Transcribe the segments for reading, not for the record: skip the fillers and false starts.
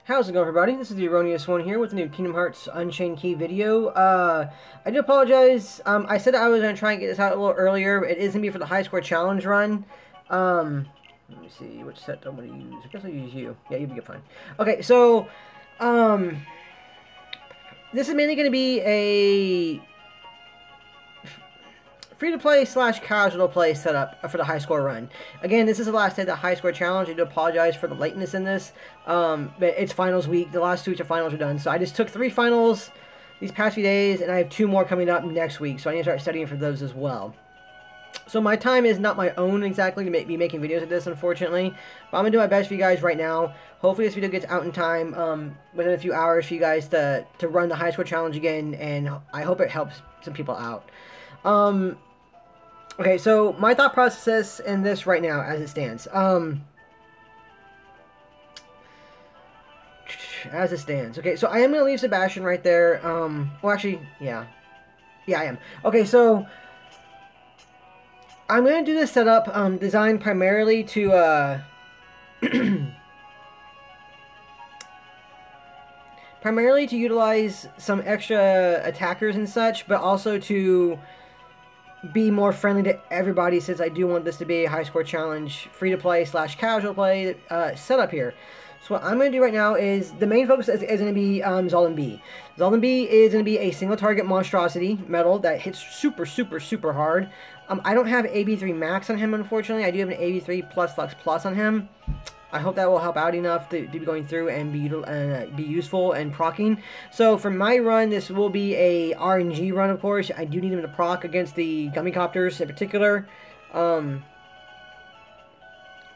How's it going, everybody? This is the Erroneous One here with a new Kingdom Hearts Unchained Key video. I do apologize. I said I was going to try and get this out a little earlier. It is going to be for the high score challenge run. Let me see which set I'm going to use. I guess I'll use you. Yeah, you'll be fine. Okay, so, this is mainly going to be a free-to-play / casual-to-play setup for the high-score run. Again, this is the last day of the high-score challenge. I do apologize for the lateness in this. But it's finals week. The last 2 weeks of finals are done. So I just took 3 finals these past few days, and I have 2 more coming up next week. So I need to start studying for those as well. So my time is not my own exactly to be making videos of this, unfortunately. But I'm going to do my best for you guys right now. Hopefully this video gets out in time within a few hours for you guys to run the high-score challenge again. And I hope it helps some people out. Okay, so my thought process in this right now, as it stands. As it stands. Okay, so I am going to leave Sebastian right there. Well, actually, yeah. Yeah, I am. Okay, so I'm going to do this setup designed primarily to, primarily to utilize some extra attackers and such, but also to be more friendly to everybody, since I do want this to be a high score challenge, free to play / casual play setup here. So what I'm going to do right now is the main focus is going to be Zoldan B. Zoldan B is going to be a single target monstrosity medal that hits super hard. I don't have AB3 max on him, unfortunately. I do have an AB3 plus on him. I hope that will help out enough to be going through and be useful and proccing. So for my run, this will be a RNG run, of course. I do need him to proc against the Gummicopters in particular. But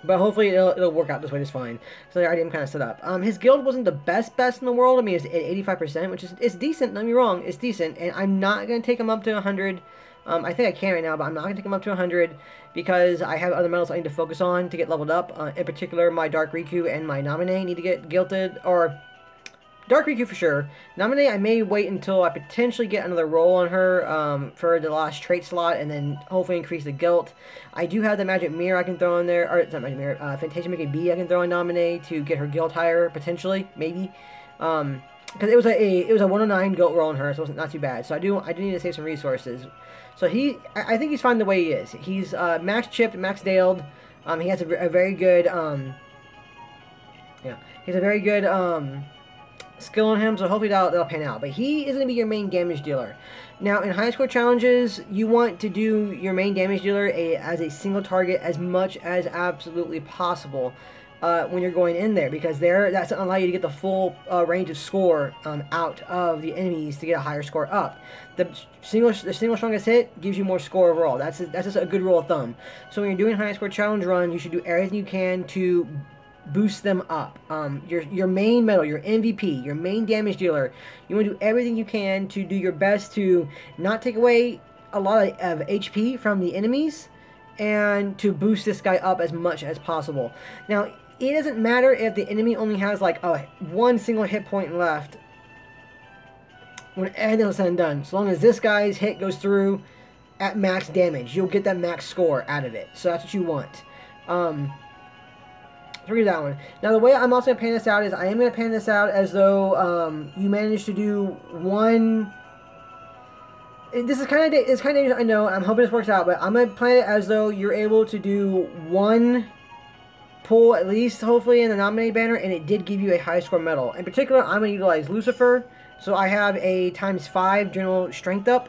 hopefully it'll work out this way just fine. So I already am kind of set up. His guild wasn't the best in the world. I mean, it's at 85%, which is decent. Don't get me wrong, it's decent. And I'm not going to take him up to 100. I think I can right now, but I'm not going to take him up to 100 because I have other medals I need to focus on to get leveled up. In particular, my Dark Riku and my Naminé need to get guilted, or Dark Riku for sure. Naminé, I may wait until I potentially get another roll on her for the last trait slot, and then hopefully increase the guilt. I do have the Magic Mirror I can throw in there, or it's not Magic Mirror, Fantasia Mickey B I can throw in Naminé to get her guilt higher, potentially, maybe. Because it was a 109 guilt roll on her, so it's not too bad. So I do need to save some resources. So I think he's fine the way he is. He's max chipped, max daled. He has a very good he's a very good skill on him, so hopefully that'll pan out. But he is going to be your main damage dealer. Now, in high score challenges, you want to do your main damage dealer as a single target as much as absolutely possible when you're going in there, because that's going to allow you to get the full range of score out of the enemies to get a higher score up. The single strongest hit gives you more score overall. That's just a good rule of thumb. So when you're doing high score challenge run, you should do everything you can to boost them up. Your main medal, your MVP, your main damage dealer, you want to do everything you can to do your best to not take away a lot of HP from the enemies and to boost this guy up as much as possible. Now, it doesn't matter if the enemy only has like one single hit point left when everything is said and done. So long as this guy's hit goes through at max damage, you'll get that max score out of it. So that's what you want. Read that one. Now the way I'm also going to pan this out is I am going to pan this out as though you managed to do one. This is kind of dangerous, I know. I'm hoping this works out, but I'm going to plan it as though you're able to do one pull at least, hopefully, in the Naminé banner, and it did give you a high score medal. In particular, I'm going to utilize Lucifer, so I have a ×5 general strength up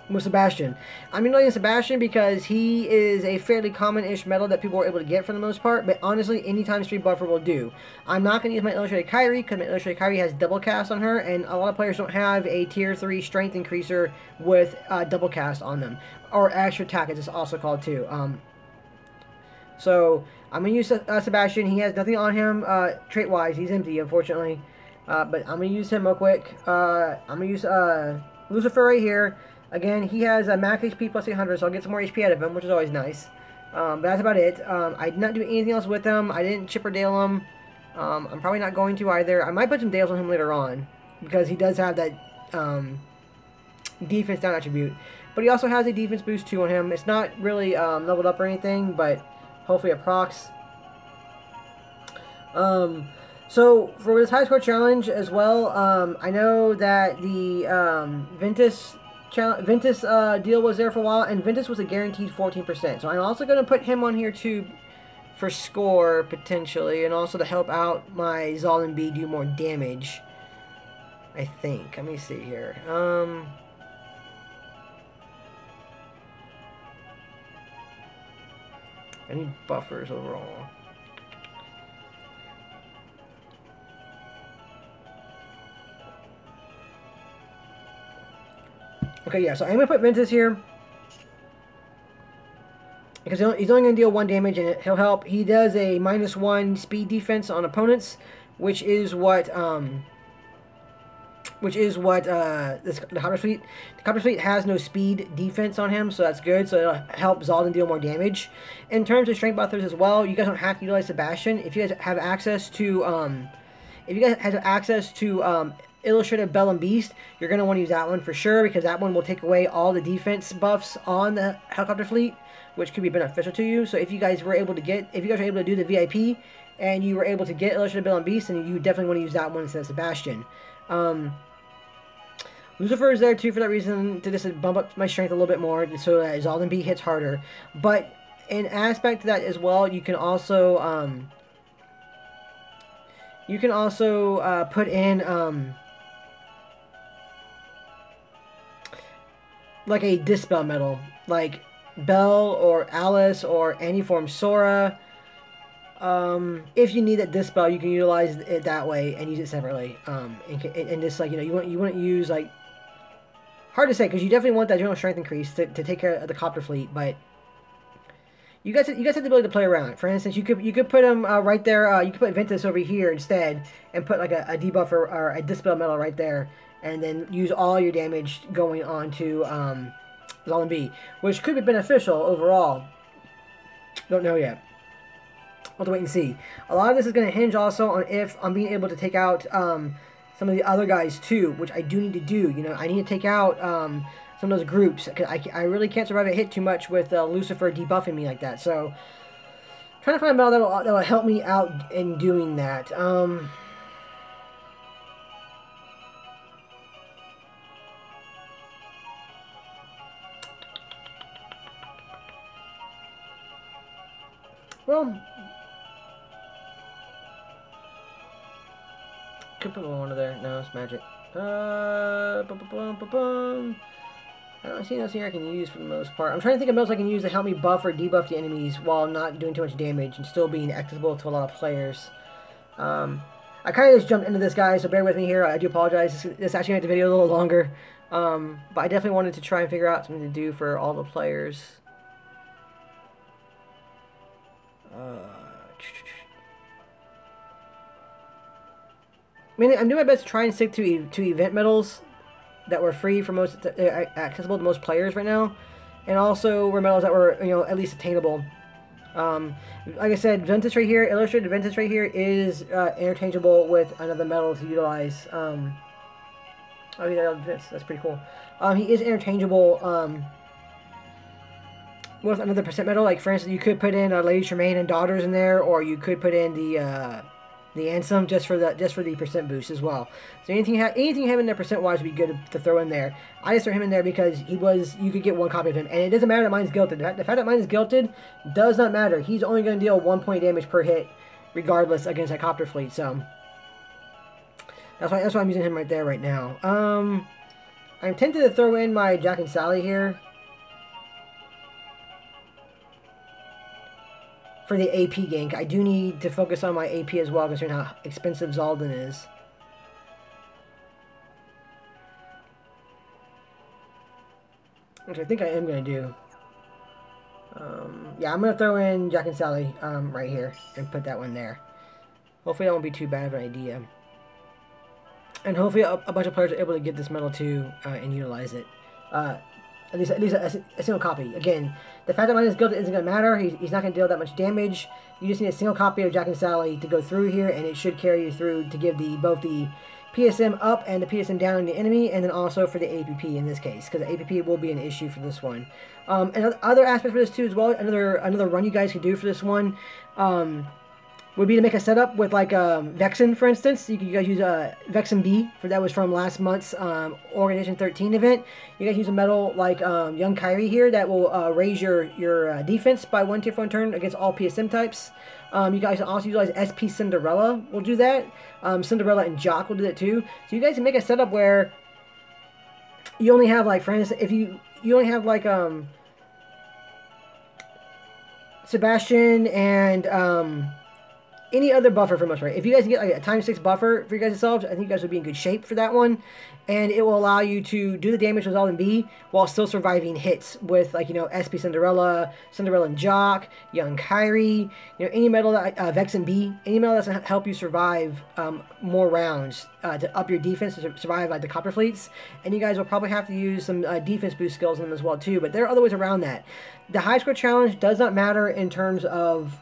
with Sebastian. I'm utilizing Sebastian because he is a fairly common-ish medal that people are able to get for the most part, but honestly, any ×3 buffer will do. I'm not going to use my Illustrated Kyrie because my Illustrated Kyrie has double cast on her, and a lot of players don't have a tier 3 strength increaser with double cast on them, or extra attack as it's also called too. So I'm going to use Sebastian. He has nothing on him trait-wise. He's empty, unfortunately. But I'm going to use him real quick. I'm going to use Lucifer right here. Again, he has a max HP plus 800, so I'll get some more HP out of him, which is always nice. But that's about it. I did not do anything else with him. I didn't chip or dale him. I'm probably not going to either. I might put some dales on him later on, because he does have that defense down attribute. But he also has a defense boost 2 on him. It's not really leveled up or anything, but hopefully it procs. So for this high score challenge as well, I know that the Ventus deal was there for a while, and Ventus was a guaranteed 14%. So I'm also going to put him on here too for score potentially, and also to help out my Zaldin B do more damage. I think. Let me see here. I need buffers overall. Okay, yeah, so I'm going to put Ventus here. Because he's only going to deal 1 damage, and he'll help. He does a -1 speed defense on opponents, which is what the Copter Fleet. The Copter Fleet has no speed defense on him, so that's good. So it'll help Zaldin deal more damage. In terms of strength buffers as well, you guys don't have to utilize Sebastian. If you guys have access to Illustrated Bell and Beast, you're going to want to use that one for sure, because that one will take away all the defense buffs on the Helicopter Fleet, which could be beneficial to you. So if you guys were able to do the VIP and you were able to get Illustrated Bell and Beast, then you definitely want to use that one instead of Sebastian. Lucifer is there too for that reason, to just bump up my strength a little bit more so that Zaldin B hits harder. But in aspect to that as well, you can also put in like a Dispel medal, like Belle or Alice or Aniform Sora. If you need that Dispel, you can utilize it that way and use it separately. And just like, you wouldn't use, like, hard to say, because you definitely want that general strength increase to take care of the Copter Fleet, but you guys have the ability to play around. For instance, you could put him right there. You could put Ventus over here instead, and put like a debuff or a Dispel medal right there, and then use all your damage going on to Zaldin B, which could be beneficial overall. Don't know yet. We'll have to wait and see. A lot of this is going to hinge also on if I'm being able to take out some of the other guys too, which I do need to do. I need to take out some of those groups, because I really can't survive a hit too much with Lucifer debuffing me like that. So, trying to find a medal that will help me out in doing that. Well, could put one of there. No, it's magic. I don't see nothing here I can use for the most part. I'm trying to think of medals I can use to help me buff or debuff the enemies while not doing too much damage and still being accessible to a lot of players. I kind of just jumped into this, guy, so bear with me here. I do apologize. This actually made the video a little longer. But I definitely wanted to try and figure out something to do for all the players. I mean, I'm doing my best to try and stick to event medals that were free for most, accessible to most players right now, and also were medals that were, at least attainable. Like I said, Ventus right here, Illustrated Ventus right here is interchangeable with another medal to utilize. Oh yeah, that's pretty cool. He is interchangeable with another percent medal. Like for instance, you could put in Lady Tremaine and Daughters in there, or you could put in the Ansem just for the percent boost as well. So anything having that percent wise would be good to throw in there. I just threw him in there because you could get one copy of him, and it doesn't matter that mine's guilted. The fact that mine is guilted does not matter. He's only going to deal 1 point damage per hit, regardless against that Copter Fleet. So that's why I'm using him right there right now. I'm tempted to throw in my Jack and Sally here for the AP gank. I do need to focus on my AP as well, considering how expensive Zaldin is. Which I think I am going to do. Yeah, I'm going to throw in Jack and Sally right here and put that one there. Hopefully that won't be too bad of an idea. And hopefully a bunch of players are able to get this medal too and utilize it. At least a single copy. Again, the fact that mine is guilted isn't going to matter. He's not going to deal that much damage. You just need a single copy of Jack and Sally to go through here, and it should carry you through to give both the PSM up and the PSM down on the enemy, and then also for the APP in this case, because the APP will be an issue for this one. And other aspects for this too as well, another run you guys can do for this one would be to make a setup with like Vexen, for instance. You guys use Vexen B, for that was from last month's Organization 13 event. You guys use a medal like Young Kyrie here that will raise your defense by 1 tier for 1 turn against all PSM types. You guys also utilize SP Cinderella will do that. Cinderella and Jock will do that too. So you guys can make a setup where you only have like, for instance, if you only have like Sebastian and any other buffer for the most part. If you guys can get like a ×6 buffer for you guys yourselves, I think you guys would be in good shape for that one. And it will allow you to do the damage with Zaldin B while still surviving hits with, like, you know, SP Cinderella, Cinderella and Jock, Young Kyrie, you know, any medal that, Vexen B, any medal that's going to help you survive more rounds to up your defense to survive like the copper fleets. And you guys will probably have to use some defense boost skills in them as well too. But there are other ways around that. The high score challenge does not matter in terms of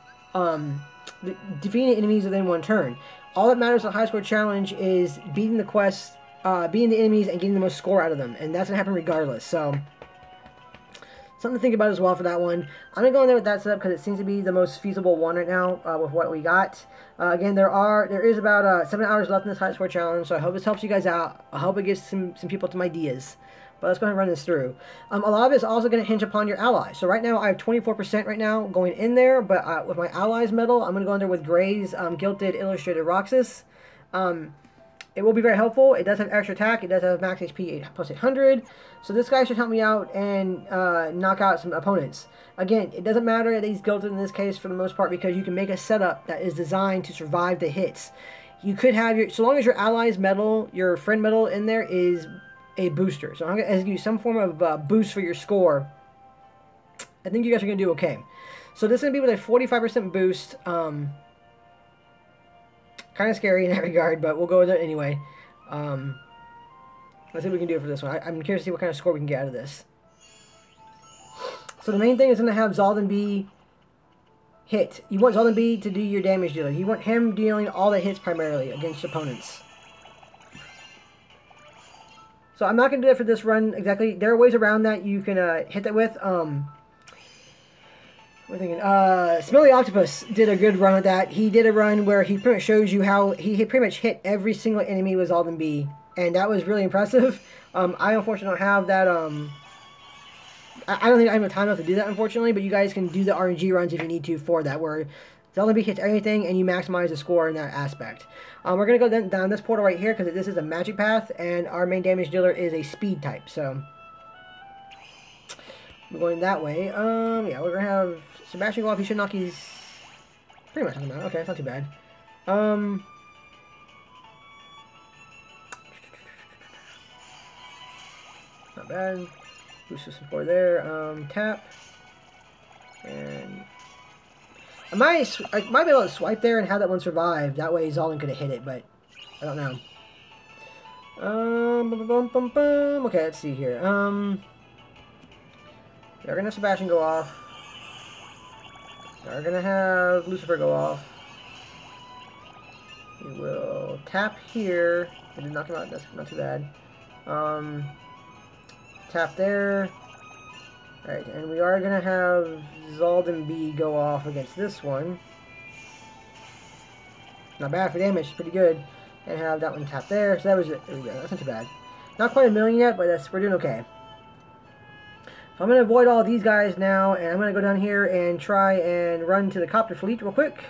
defeating enemies within 1 turn. All that matters in the high score challenge is beating the quests, beating the enemies, and getting the most score out of them. And that's going to happen regardless. So, something to think about as well for that one. I'm going to go in there with that setup because it seems to be the most feasible one right now with what we got. Again, there is about 7 hours left in this high score challenge, so I hope this helps you guys out. I hope it gives some people some ideas. But let's go ahead and run this through. A lot of it is also going to hinge upon your allies. So right now I have 24% right now going in there, but with my allies medal, I'm going to go in there with Gray's Gilded Illustrated Roxas. It will be very helpful. It does have extra attack. It does have max HP plus 800. So this guy should help me out and knock out some opponents. Again, it doesn't matter that he's Gilded in this case for the most part because you can make a setup that is designed to survive the hits. You could have so long as your allies medal, your friend medal in there is a booster. So I'm going to give you some form of boost for your score. I think you guys are going to do okay. So this is going to be with a 45% boost. Kind of scary in that regard, but we'll go with it anyway. Let's see what we can do for this one. I'm curious to see what kind of score we can get out of this. So the main thing is going to have Zaldin B hit. You want Zaldin B to do your damage dealer. You want him dealing all the hits primarily against opponents. So I'm not going to do that for this run exactly. There are ways around that you can hit that with. We're thinking, Smelly Octopus did a good run with that. He did a run where he pretty much shows you how he pretty much hit every single enemy with Zaldin B. And that was really impressive. I unfortunately don't have that, I don't think I have time enough to do that, unfortunately. But you guys can do the RNG runs if you need to for that, where Zaldin B hits everything and you maximize the score in that aspect. We're going to go down this portal right here because this is a magic path. And our main damage dealer is a speed type, so we're going that way. Yeah, we're going to have Sebastian go off. He should knock his... pretty much knock him out. Okay, that's not too bad. Not bad. Boost system for there. Tap. And... I might be able to swipe there and have that one survive. That way Zaldin could have hit it, but I don't know. Okay, let's see here. We're gonna have Sebastian go off. We're gonna have Lucifer go off. We will tap here. I did knock him out. That's not too bad. Tap there. Alright, and we are gonna have Zaldin B go off against this one. Not bad for damage, pretty good. And have that one tap there. So that was it. There we go. That's not too bad. Not quite a million yet, but we're doing okay. So I'm going to avoid all these guys now, and I'm going to go down here and try and run to the copter fleet real quick.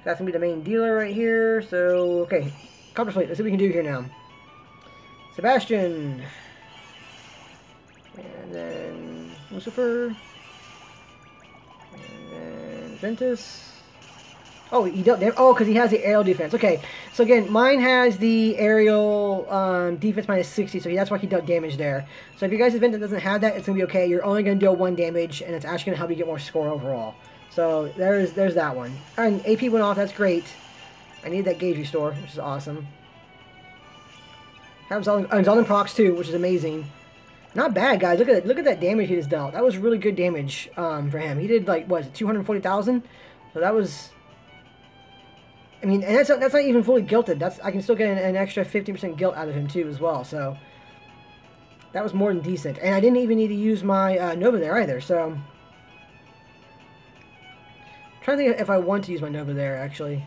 That's going to be the main dealer right here. So, okay. Copter fleet. Let's see what we can do here now. Sebastian. And then Lucifer. And then Ventus. Oh, he dealt damage. Oh, because he has the aerial defense. Okay, so again, mine has the aerial defense minus 60, so that's why he dealt damage there. So if your guys' event that doesn't have that, it's going to be okay. You're only going to deal 1 damage, and it's actually going to help you get more score overall. So there's that one. And AP went off. That's great. I need that gauge restore, which is awesome. Have Zaldin procs too, which is amazing. Not bad, guys. Look at that damage he just dealt. That was really good damage for him. He did like what, 240,000. So that was. I mean, and that's not even fully guilted. I can still get an extra 50% guilt out of him too as well. So that was more than decent. And I didn't even need to use my Nova there either. So trying to think if I want to use my Nova there, actually.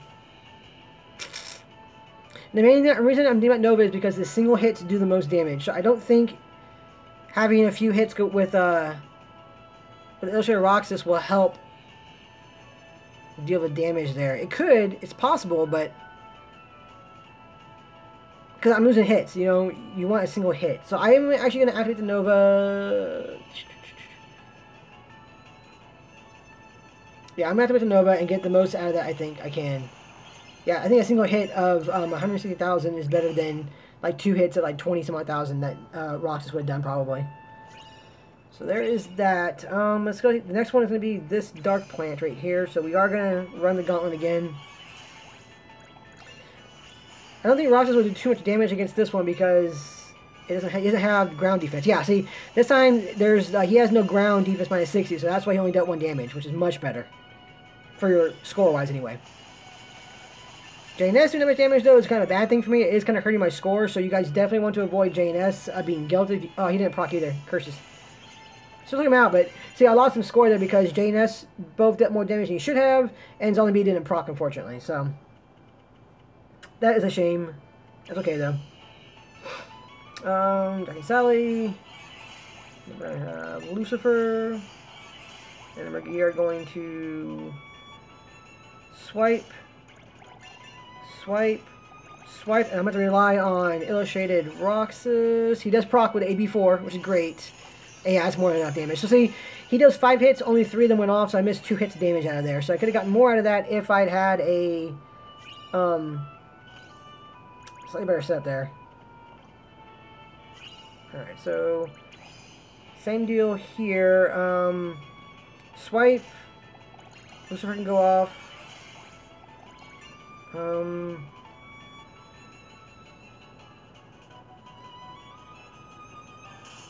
The main reason I'm thinking about Nova is because the single hits do the most damage. So I don't think having a few hits with Illustrated Roxas will help deal the damage there. It could. It's possible, but... Because I'm losing hits, you know, you want a single hit. So I am actually going to activate the Nova. Yeah, I'm going to activate the Nova and get the most out of that I think I can. Yeah, I think a single hit of 160,000 is better than like 2 hits at like 20-some-odd thousand that Roxas would have done probably. So there is that. Let's go. The next one is going to be this Dark Plant right here. So we are going to run the Gauntlet again. I don't think Roxas will do too much damage against this one because he doesn't have ground defense. Yeah, see, this time he has no ground defense minus 60, so that's why he only dealt 1 damage, which is much better. For your score-wise, anyway. JNS doing that much damage, though, is kind of a bad thing for me. It is kind of hurting my score, so you guys definitely want to avoid JNS being guilty. Oh, he didn't proc either. Curses. So look him out, but see, I lost some score there because JNS both dealt more damage than he should have, and Zoltan B didn't proc, unfortunately, so... That is a shame. That's okay, though. Jackie Sally. We're going to have Lucifer. And we are going to swipe, swipe, swipe. And I'm going to rely on Illustrated Roxas. He does proc with AB4, which is great. And yeah, that's more than enough damage. So see, he does 5 hits, only 3 of them went off, so I missed 2 hits of damage out of there. So I could have gotten more out of that if I'd had a slightly better setup there. Alright, so same deal here. Swipe. Lucifer can go off.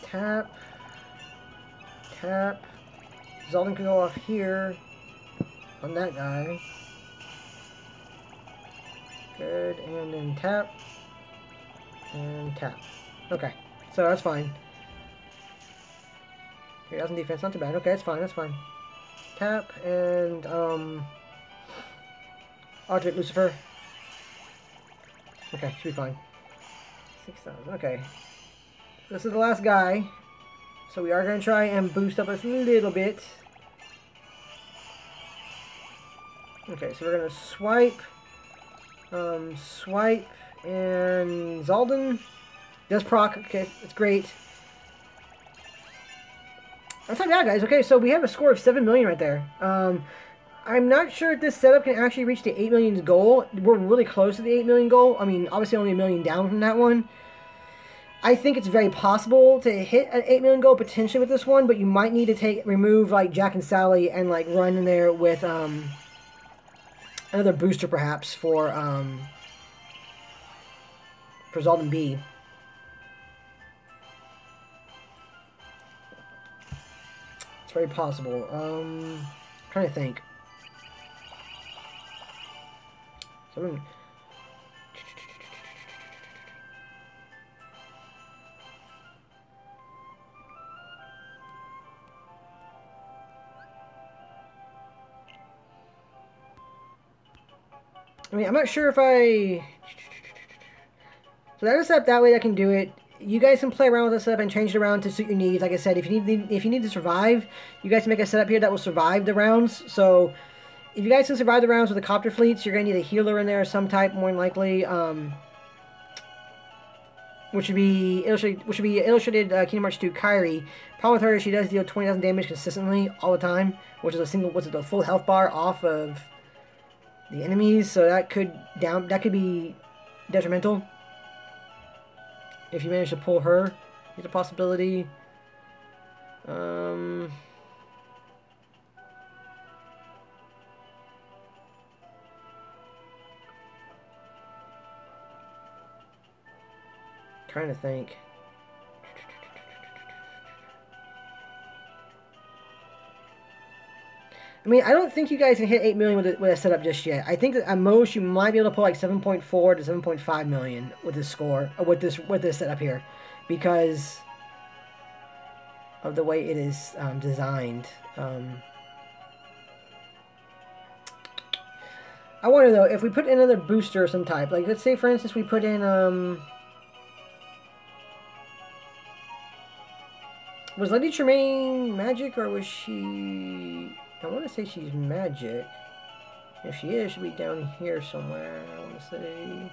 Tap. Tap. Zoltan can go off here on that guy. Good, and then tap. And tap. Okay, so that's fine. 3,000 defense, not too bad. Okay, that's fine, that's fine. Tap, and, Object Lucifer. Okay, should be fine. 6,000, okay. This is the last guy. So we are going to try and boost up us a little bit. Okay, so we're going to swipe. Swipe, and Zoltan does proc. Okay, it's great. That's not bad, guys. Okay, so we have a score of 7 million right there. I'm not sure if this setup can actually reach the 8 million goal. We're really close to the 8 million goal. I mean, obviously only 1 million down from that one. I think it's very possible to hit an 8 million goal potentially with this one, but you might need to remove like Jack and Sally and like run in there with another booster perhaps for Zoltan B. It's very possible. I'm trying to think. So I mean, I'm not sure if So that is set up that way I can do it. You guys can play around with the setup and change it around to suit your needs. Like I said, if you need to survive, you guys can make a setup here that will survive the rounds. So if you guys can survive the rounds with the copter fleets, you're going to need a healer in there of some type, more than likely. Which would be illustrated Kingdom Hearts 2 Kairi. Problem with her is she does deal 20,000 damage consistently all the time, which is a full health bar off of the enemies. So that could be detrimental. If you manage to pull her, it's a possibility. Trying to think. I mean, I don't think you guys can hit 8 million with a setup just yet. I think that at most you might be able to pull like 7.4 to 7.5 million with this score, or with this setup here, because of the way it is designed. I wonder though, if we put in another booster of some type, like let's say for instance we put in was Lady Tremaine magic or was she? I want to say she's magic. If she is, she'll be down here somewhere. I want to say.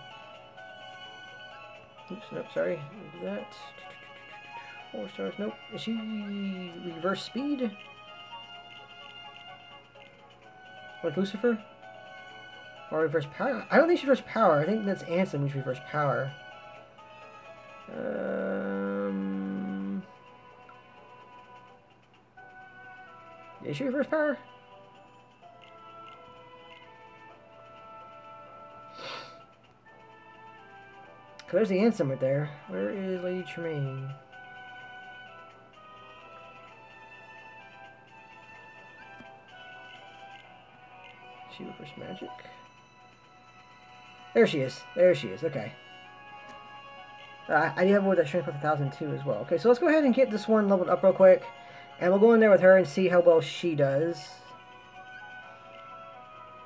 Oops, nope, sorry. Do that. 4 stars, nope. Is she reverse speed? Like Lucifer? Or reverse power? I don't think she's reverse power. I think that's Ansem who's reverse power. Is she reverse power? There's the Ansem right there. Where is Lady Tremaine? She reverse magic? There she is. There she is. Okay. I do have with that strength with 1,000 too as well. Okay, so let's go ahead and get this one leveled up real quick. And we'll go in there with her and see how well she does.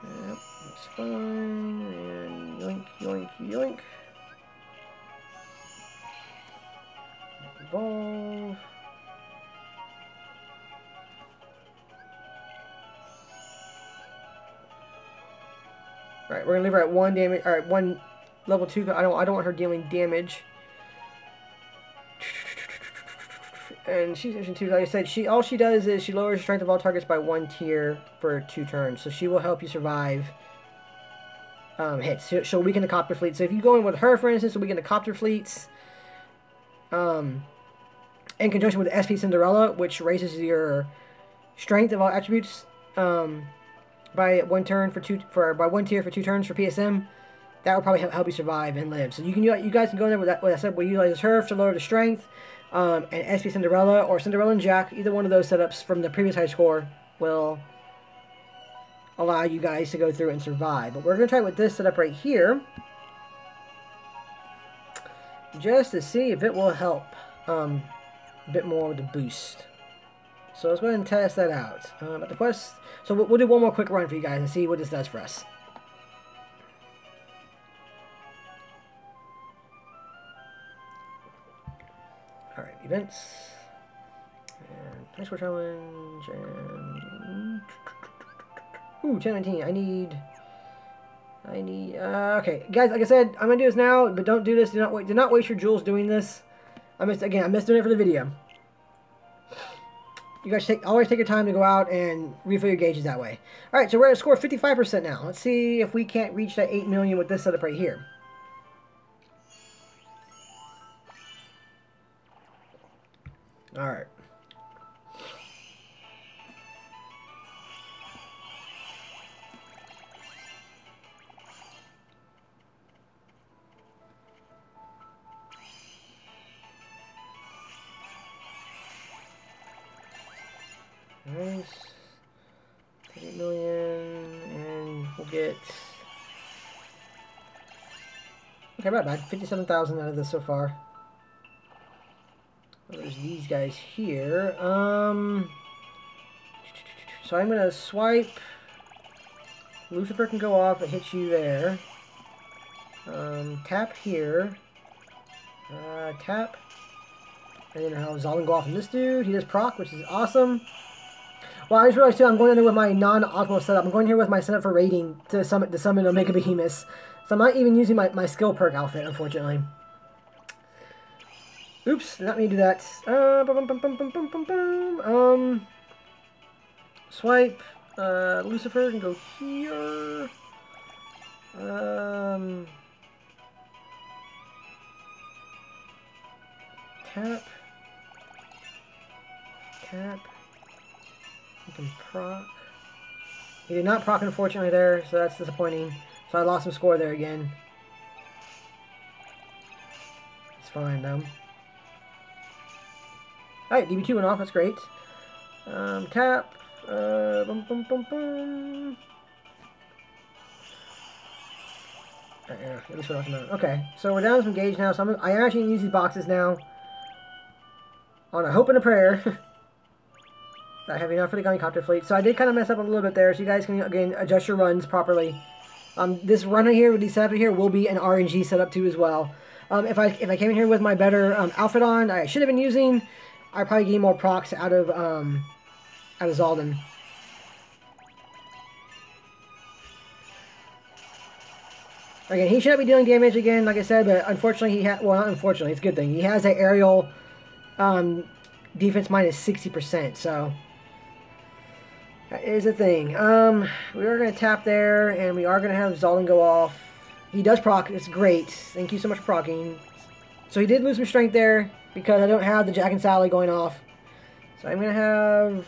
Yep, that's fine. And yoink, yoink, yoink. Evolve. Alright, we're gonna leave her at 1 damage. Alright, 1 level 2. I don't want her dealing damage. And she's Vision 2, like I said, all she does is she lowers the strength of all targets by 1 tier for 2 turns. So she will help you survive hits. She'll weaken the copter fleet. So if you go in with her, for instance, she'll weaken the copter fleets. In conjunction with the SP Cinderella, which raises your strength of all attributes by 1 turn by 1 tier for 2 turns for PSM. That will probably help you survive and live. So you guys can go in there with that. What I said, we'll utilize her to lower the strength. And SP Cinderella or Cinderella and Jack, either one of those setups from the previous high score will allow you guys to go through and survive. But we're going to try with this setup right here, just to see if it will help a bit more with the boost. So let's go ahead and test that out. But the quest, so we'll do one more quick run for you guys and see what this does for us. Alright, events. And high score challenge. And. Ooh, 1019. I need. Okay, guys, like I said, I'm going to do this now, but don't do this. Do not waste your jewels doing this. I'm just doing it for the video. You guys always take your time to go out and refill your gauges that way. Alright, so we're at a score of 55% now. Let's see if we can't reach that 8 million with this setup right here. Alright. Nice. 8 million, and we'll get. Okay, not bad. 57,000 out of this so far. There's these guys here. So I'm gonna swipe. Lucifer can go off. It hits you there. Tap here. Tap. And then I'll Zalin go off on this dude. He does proc, which is awesome. Well, I just realized too, I'm going in there with my non-optimal setup. I'm going here with my setup for raiding to summon Omega Behemoths. So I'm not even using my skill perk outfit, unfortunately. Oops, did not mean to do that. Swipe. Lucifer can go here. Tap. Tap. You can proc. He did not proc, unfortunately, there, so that's disappointing. So I lost some score there again. It's fine, though. Alright, DB2 went off, that's great. Tap. Boom, boom, boom, boom. At least we're not gonna. Okay, so we're down to some gauge now, so I actually use these boxes now. On a hope and a prayer. Not having enough for the helicopter fleet. So I did kind of mess up a little bit there, so you guys can, again, adjust your runs properly This run here with the setup here will be an RNG setup too as well. If I came in here with my better outfit on, I should have been using, I'd probably get more procs out of Zaldin. Again, he shouldn't be dealing damage again, like I said, but unfortunately well, not unfortunately, it's a good thing. He has an aerial defense minus 60%, so that is a thing. We are going to tap there, and we are going to have Zaldin go off. He does proc, it's great. Thank you so much for procking. So he did lose some strength there, because I don't have the Jack and Sally going off. So I'm going to have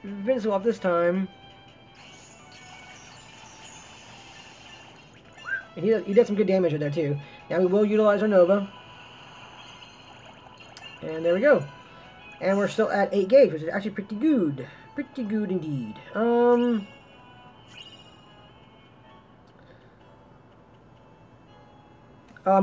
Vince go off this time. And he did some good damage with there too. Now we will utilize our Nova. And there we go. And we're still at 8 gauge, which is actually pretty good. Pretty good indeed. I'm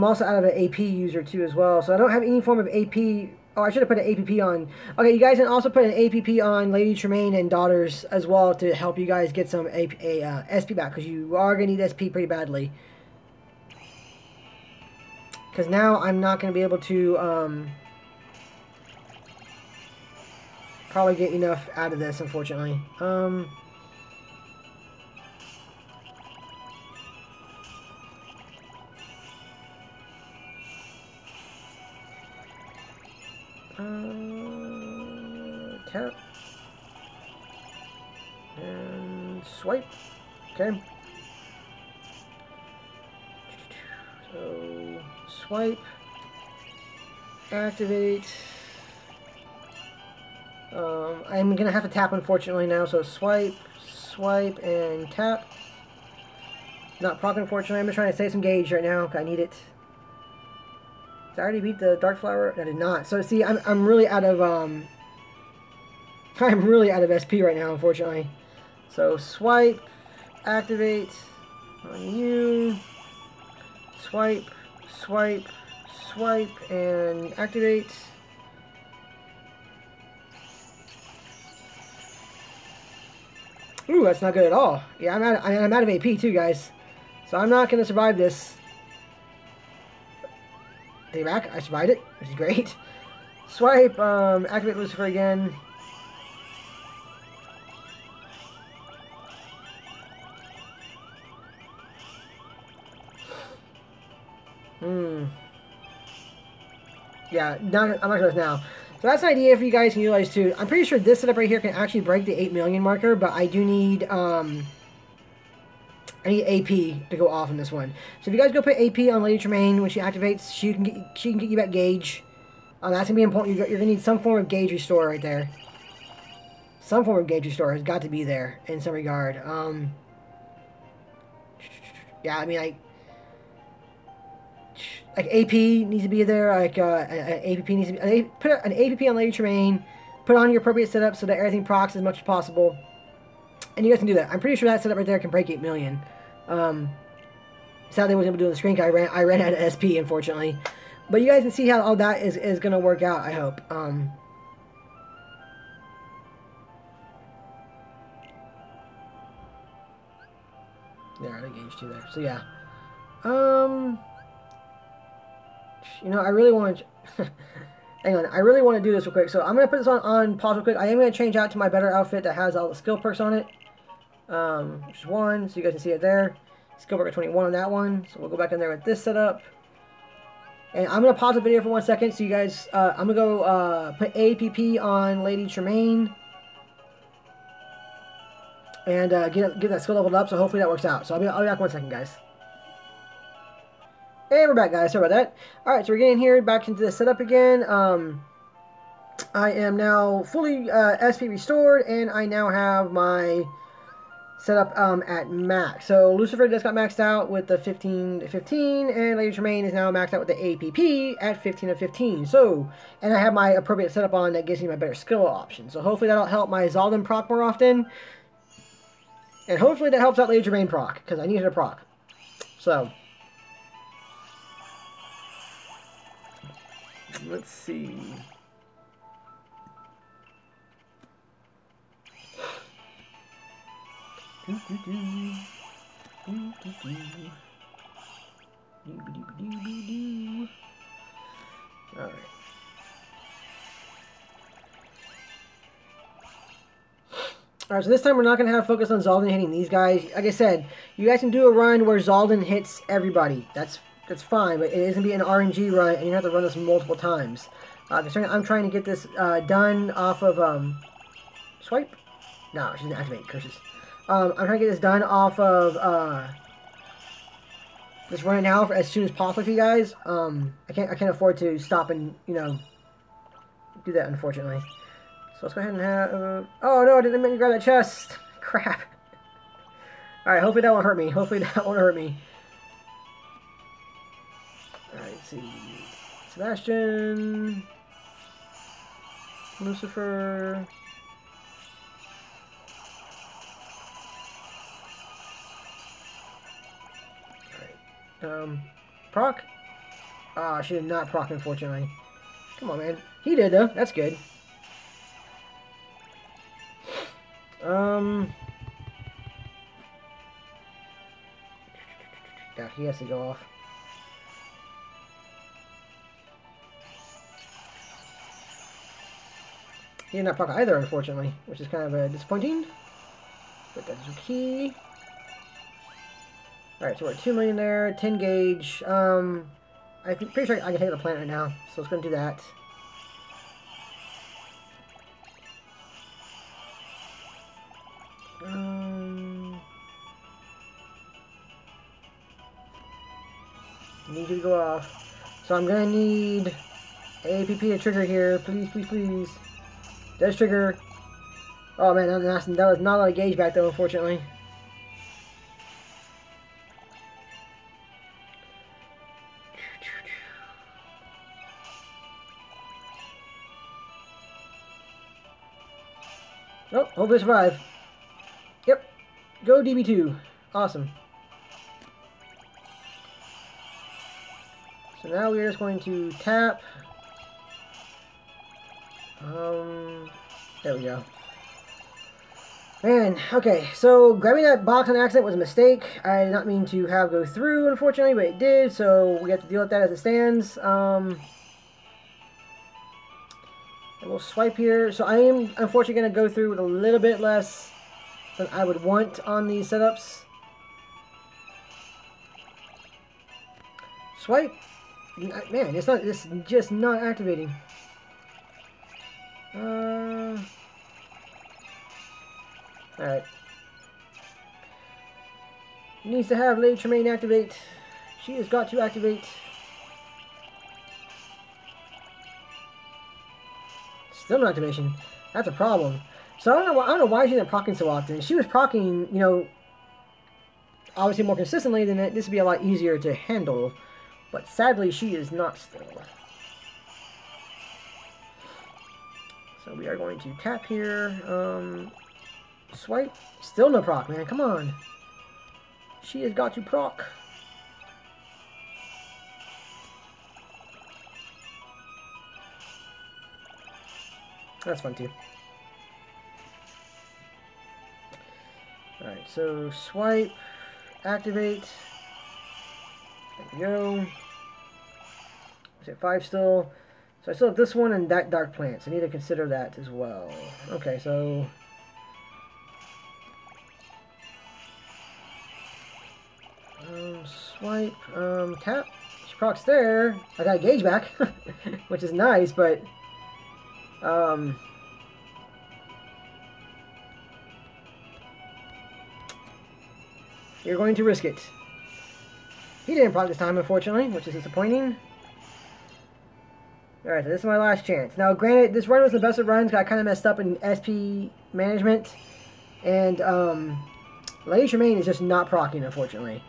also out of an AP user too as well. So I don't have any form of AP. Oh, I should have put an APP on. Okay, you guys can also put an APP on Lady Tremaine and Daughters as well to help you guys get some SP back. Because you are going to need SP pretty badly. Because now I'm not going to be able to probably get enough out of this, unfortunately. Tap. And swipe. Okay. So, swipe. Activate. I'm going to have to tap, unfortunately, now. So, swipe, swipe, and tap. Not proc, unfortunately. I'm just trying to save some gauge right now. I need it. Did I already beat the Dark Flower? I did not. So, see, I'm really out of, I'm really out of SP right now, unfortunately. So, swipe, activate on you. Swipe, swipe, swipe, and activate. Ooh, that's not good at all. Yeah, I'm out of AP too, guys. So I'm not going to survive this. Take it back. I survived it, which is great. Swipe, activate Lucifer again. Yeah, I'm not sure this now. So that's an idea for you guys can utilize too. I'm pretty sure this setup right here can actually break the 8 million marker, but I do need I need AP to go off in this one. So if you guys go put AP on Lady Tremaine when she activates, she can get you back gauge. That's gonna be important. You're gonna need some form of gauge restore right there. Some form of gauge restore has got to be there in some regard. Yeah, I mean like AP needs to be there. Like an APP needs to be. Put an APP on Lady Tremaine. Put on your appropriate setup so that everything procs as much as possible. And you guys can do that. I'm pretty sure that setup right there can break 8 million. Sadly, I wasn't able to do it on the screen because I ran out of SP, unfortunately. But you guys can see how all that is going to work out, I hope. There, I gauge too there. So, yeah. You know, I really want to... Hang on, I really want to do this real quick. So I'm going to put this on pause real quick. I am going to change out to my better outfit that has all the skill perks on it. Which is 1, so you guys can see it there. Skill perk at 21 on that one. So we'll go back in there with this setup. And I'm going to pause the video for 1 second so you guys... I'm going to go put APP on Lady Tremaine. And get that skill leveled up, so hopefully that works out. So I'll be back 1 second, guys. Hey, we're back, guys. Sorry about that. Alright, so we're getting here back into the setup again. I am now fully SP restored, and I now have my setup at max. So Lucifer just got maxed out with the 15 to 15, and Lady Tremaine is now maxed out with the APP at 15 to 15. So, and I have my appropriate setup on that gives me my better skill option. So hopefully that'll help my Zaldin proc more often. And hopefully that helps out Lady Tremaine proc, because I need her to proc. So... let's see. Alright. Alright, so this time we're not going to have focus on Zaldin hitting these guys. Like I said, you guys can do a run where Zaldin hits everybody. That's fine, but it is going to be an RNG run, and you have to run this multiple times. I'm trying to get this done off of... Swipe? No, she didn't activate. Curses. I'm trying to get this done off of... Just run it now for as soon as possible for you guys. I can't afford to stop and, you know, do that, unfortunately. So let's go ahead and have... oh, no, I didn't mean to grab that chest. Crap. Alright, hopefully that won't hurt me. Hopefully that won't hurt me. Alright, let's see. Sebastian. Lucifer. Alright. Proc? Ah, she did not proc, unfortunately. Come on, man. He did, though. That's good. Yeah, he has to go off. He did not proc either, unfortunately, which is kind of disappointing. But that's okay. Alright, so we're at 2 million there, 10 gauge. I'm pretty sure I can take the plant right now, so let's go and do that. Need you to go off. So I'm gonna need APP to trigger here. Please, please, please. Does trigger. Oh man, that was not a lot of gauge back though, unfortunately. Oh, hopefully survive. Yep. Go DB2. Awesome. So now we're just going to tap. There we go. Man, okay, so grabbing that box on accident was a mistake. I did not mean to have go through, unfortunately, but it did, so we have to deal with that as it stands. And we'll swipe here. So I am, unfortunately, going to go through with a little bit less than I would want on these setups. Swipe. Man, it's just not activating. Alright. Needs to have Lady Tremaine activate. She has got to activate. Still no activation. That's a problem. So I don't know why she's not procking so often. If she was procking, you know, obviously more consistently, then this would be a lot easier to handle. But sadly, she is not still. So we are going to tap here. Swipe. Still no proc, man. Come on. She has got to proc. That's fun too. Alright, so swipe. Activate. There we go. Is it 5 still? So I still have this one and that dark plant. So I need to consider that as well. Okay, so swipe, tap. She procs there. I got a gauge back, which is nice, but you're going to risk it. He didn't proc this time, unfortunately, which is disappointing. Alright, so this is my last chance. Now, granted, this run was the best of runs, because I kind of messed up in SP management. And, Lady Tremaine is just not proccing, unfortunately.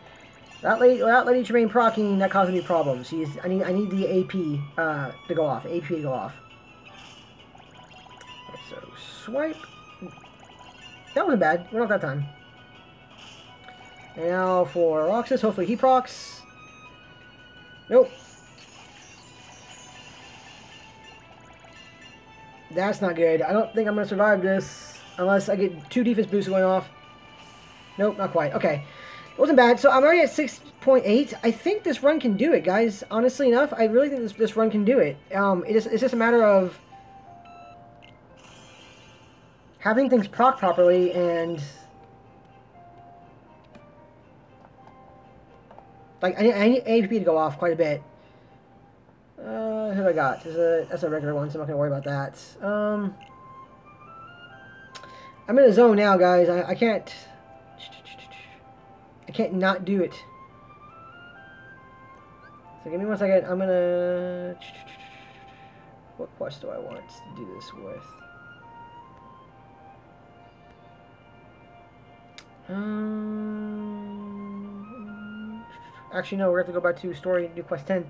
Without Lady Tremaine proccing, that causes me problems. I need the AP to go off. AP to go off. Okay, so, swipe. That wasn't bad. Went off that time. And now for Roxas, hopefully he procs. Nope. That's not good. I don't think I'm going to survive this unless I get 2 defense boosts going off. Nope, not quite. Okay. wasn't bad. So I'm already at 6.8. I think this run can do it, guys. Honestly enough, I really think this run can do it. It's just a matter of having things proc properly and like I need APP to go off quite a bit. Who have I got? That's a regular one, so I'm not gonna worry about that. I'm in a zone now, guys. I can't not do it. So give me 1 second. I'm gonna. What quest do I want to do this with? Actually, no. We're gonna have to go back to story and do quest 10.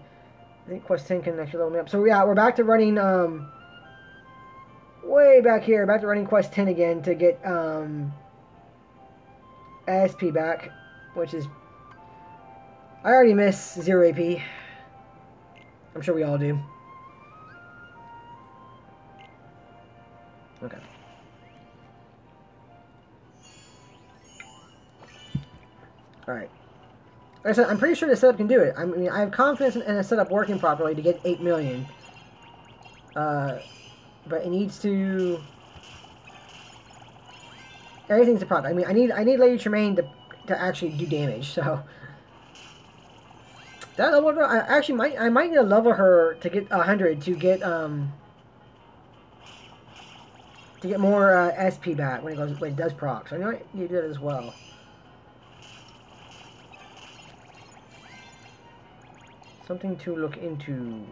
I think quest 10 can actually level me up. So yeah, we're back to running. Way back here, back to running quest 10 again to get SP back, which is I already miss 0 AP. I'm sure we all do. Okay. Alright. Like I said, I'm pretty sure the setup can do it. I mean, I have confidence in the setup working properly to get 8 million. But it needs to... Everything's a problem. I mean, I need Lady Tremaine to actually do damage, so... That level, I might need to level her to get 100 to get more SP back when it does proc. So I might need to do that as well. Something to look into.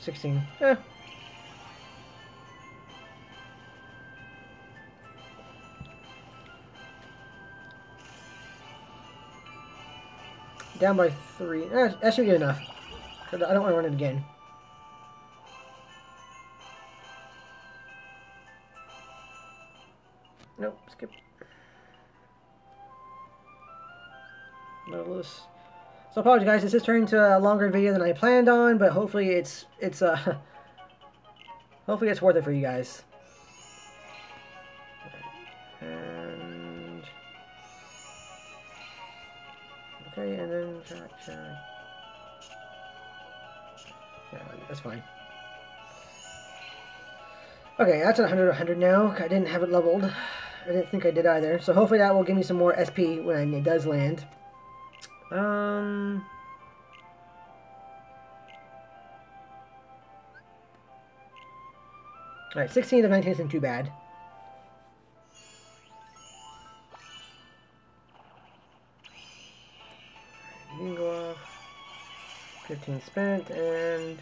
$16. Eh. Down by 3. That should be good enough. I don't want to run it again. Nope, skip. Nautilus. So apologies, guys. This is turning into a longer video than I planned on, but hopefully it's hopefully it's worth it for you guys. And okay, and then check. Yeah, that's fine. Okay, that's at 100 now. I didn't have it leveled. I didn't think I did either. So hopefully that will give me some more SP when it does land. Alright, 16 of 19 isn't too bad. You can go off. 15 spent and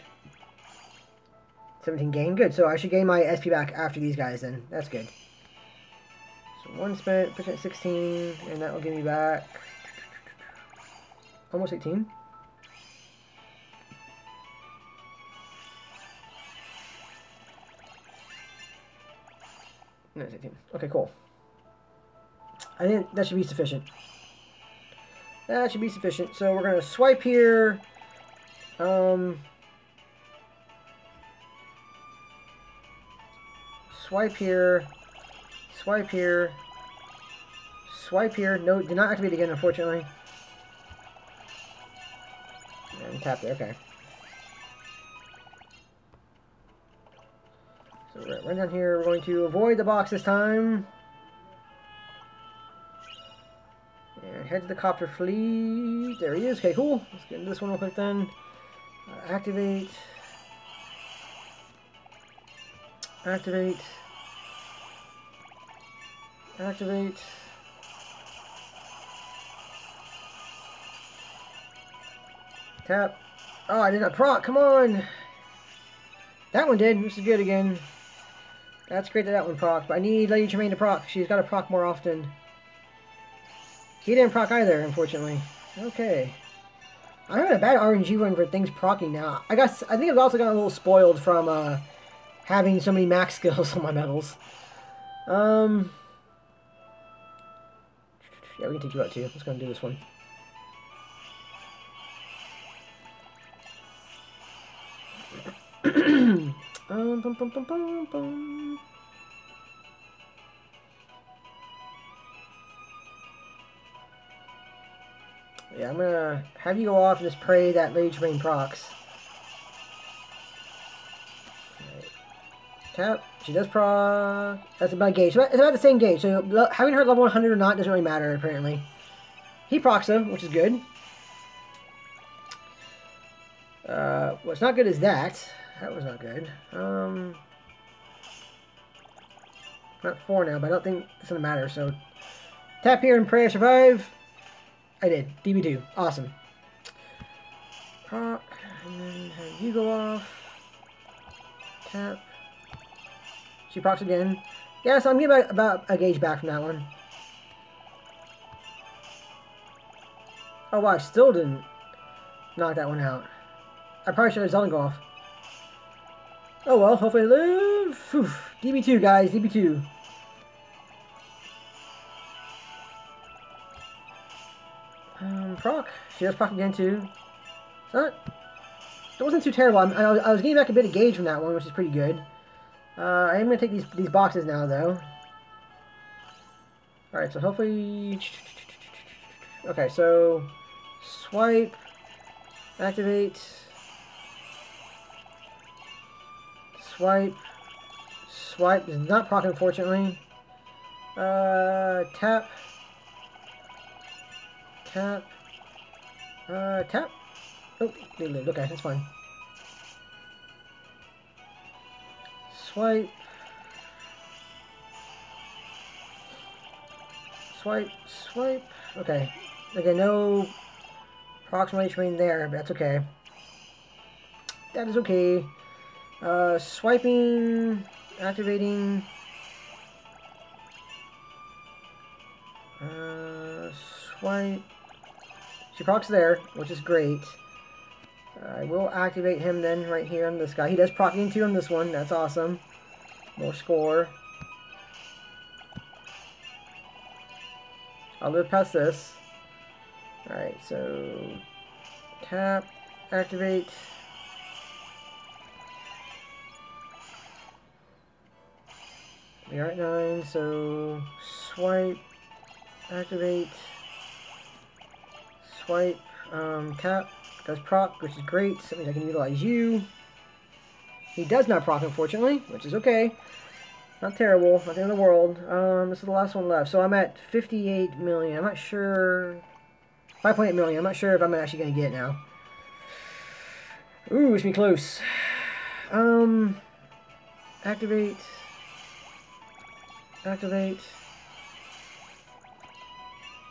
17 gained. Good. So I should gain my SP back after these guys then. That's good. So 1 spent, push at 16, and that will give me back almost 18. No, it's 18. Okay, cool. I think that should be sufficient. That should be sufficient. So we're going to swipe here. Swipe here. Swipe here. Swipe here. No, did not activate again, unfortunately. And tap there, okay. So right down here, we're going to avoid the box this time. And head to the copter fleet. There he is. Okay, cool. Let's get into this one real quick then. Activate. Activate. Activate. Tap. Oh, I did not proc. Come on. That one did. This is good again. That's great that that one proc. But I need Lady Tremaine to proc. She's got to proc more often. He didn't proc either, unfortunately. Okay. I'm having a bad RNG run for things procking now. I think I've also gotten a little spoiled from having so many max skills on my medals. Yeah, we can take you out too. Let's go and do this one. Bum, bum, bum, bum, bum. Yeah, I'm gonna have you go off and just pray that Lady Tremaine procs. Right. Tap. She does proc. That's about gauge. It's about the same gauge. So having her level 100 or not doesn't really matter, apparently. He procs though, which is good. What's not good is that. That was not good. Not 4 now, but I don't think it's gonna matter, so tap here and pray I survive. I did. DB2. Awesome. Proc, and then have you go off. Tap. She procs again. Yeah, so I'm getting about a gauge back from that one. Oh wow, I still didn't knock that one out. I probably should have Zelda go off. Oh well, hopefully I live. Oof. DB2, guys, DB2. Proc. She does proc again too. That wasn't too terrible. I was getting back a bit of gauge from that one, which is pretty good. I am going to take these boxes now, though. Alright, so hopefully... Okay, so... Swipe. Activate. Swipe. Swipe is not proc, unfortunately. Tap. Tap. Tap. Oh, they lived. Okay, that's fine. Swipe. Swipe. Swipe. Okay. Again, no approximation there, but that's okay. That is okay. Swiping. Activating. Swipe. She procs there, which is great. I will activate him then right here on this guy. He does proc into on this one. That's awesome. More score. I'll live past this. Alright, so tap, activate. We are at 9, so swipe, activate, swipe, tap, does proc, which is great. That means I can utilize you. He does not proc, unfortunately, which is okay. Not terrible, not the end of the world. This is the last one left. So I'm at 58 million. I'm not sure. 5.8 million. I'm not sure if I'm actually going to get it now. Ooh, it's me close. Activate. Activate.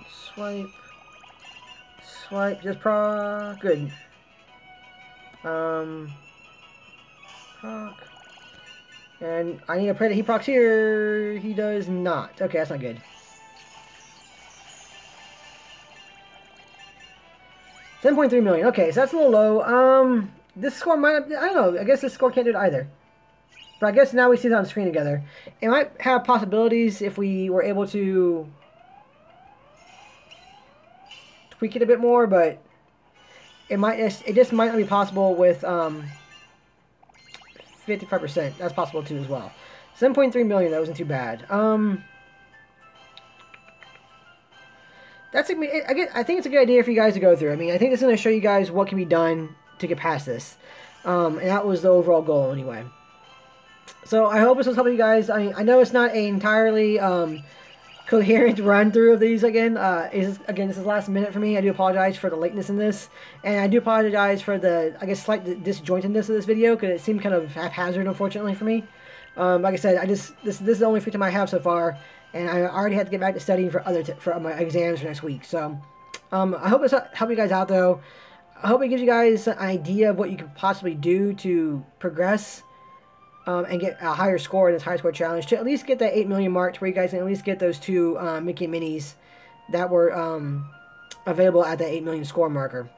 Swipe. Swipe. Just proc. Good. Proc. And I need to pray that he procs here. He does not. Okay, that's not good. 7.3 million. Okay, so that's a little low. This score might have, I don't know. I guess this score can't do it either. But I guess now we see it on the screen together. It might have possibilities if we were able to tweak it a bit more, but it just might not be possible with 55%. That's possible too as well. 7.3 million. That wasn't too bad. I think it's a good idea for you guys to go through. I mean, I think this is going to show you guys what can be done to get past this. And that was the overall goal anyway. So I hope this was helping you guys. I know it's not an entirely coherent run through of these again. This is last minute for me. I do apologize for the lateness in this. And I do apologize for the, I guess, slight disjointedness of this video, because it seemed kind of haphazard, unfortunately, for me. Like I said, this is the only free time I have so far. And I already had to get back to studying for my exams for next week. So I hope this helped you guys out, though. I hope it gives you guys an idea of what you could possibly do to progress and get a higher score in this high score challenge, to at least get that 8 million mark, to where you guys can at least get those 2 Mickey and Minnies that were available at that 8 million score marker.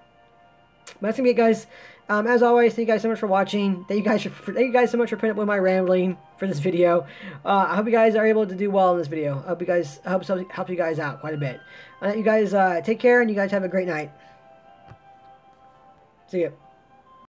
But that's gonna be it, guys. As always, thank you guys so much for watching. Thank you guys so much for putting up with my rambling for this video. I hope you guys are able to do well in this video. I hope it helps you guys out quite a bit. You guys take care, and you guys have a great night. See ya.